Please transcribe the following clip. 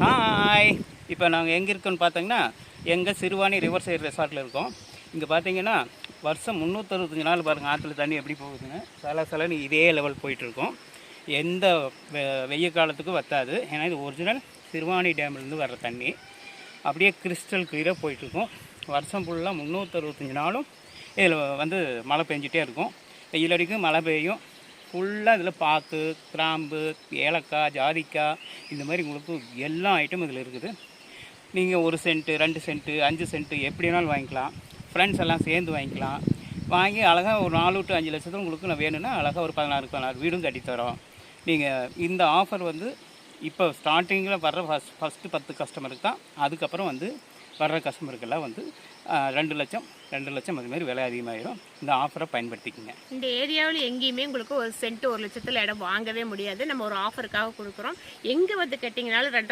Hi. இப்போ நாங்கள் எங்கே இருக்கோன்னு பார்த்தீங்கன்னா, எங்கள் சிறுவாணி ரிவர் சைடு ரெசார்ட்டில் இருக்கோம். இங்கே பார்த்தீங்கன்னா வருஷம் 365 நாள் பாருங்கள் ஆற்றுல தண்ணி எப்படி போகுதுன்னு. சலன்னு இதே லெவல் போயிட்டுருக்கோம். எந்த வெய்ய காலத்துக்கும் வற்றாது. ஏன்னா இது ஒரிஜினல் சிறுவாணி டேம்லேருந்து வர்ற தண்ணி. அப்படியே கிறிஸ்டல் கிளியராக போயிட்டுருக்கோம். வருஷம் ஃபுல்லாக 365 நாளும் இதில் வந்து மழை பெஞ்சிட்டே இருக்கும். வெயில் அடிக்கும், மழை பெய்யும். ஃபுல்லாக இதில் பாக்கு, கிராம்பு, ஏலக்காய், ஜாதிக்காய், இந்த மாதிரி உங்களுக்கு எல்லா ஐட்டமும் இதில் இருக்குது. நீங்கள் 1 சென்ட்டு 2 சென்ட்டு 5 சென்ட்டு எப்படி வேணாலும் வாங்கிக்கலாம். ஃப்ரெண்ட்ஸ் எல்லாம் சேர்ந்து வாங்கிக்கலாம். வாங்கி அழகாக ஒரு 4 to 5 லட்சத்துக்கு உங்களுக்கு நான் வேணும்னா அழகாக ஒரு 16 வீடும் கட்டித்தரோம். நீங்கள் இந்த ஆஃபர் வந்து இப்போ ஸ்டார்டிங்கில் வர்ற ஃபஸ்ட்டு 10 கஸ்டமருக்கு தான். அதுக்கப்புறம் வந்து வர்ற கஸ்டமருக்கெல்லாம் வந்து 2 லட்சம் அதுமாரி விலை அதிகமாகிடும். இந்த ஆஃபரை பயன்படுத்திக்கங்க. இந்த ஏரியாவில் எங்கேயுமே உங்களுக்கு 1 சென்ட் 1 லட்சத்தில் இடம் வாங்கவே முடியாது. நம்ம ஒரு ஆஃபருக்காக கொடுக்குறோம். எங்கே வந்து கேட்டிங்கனாலும் 2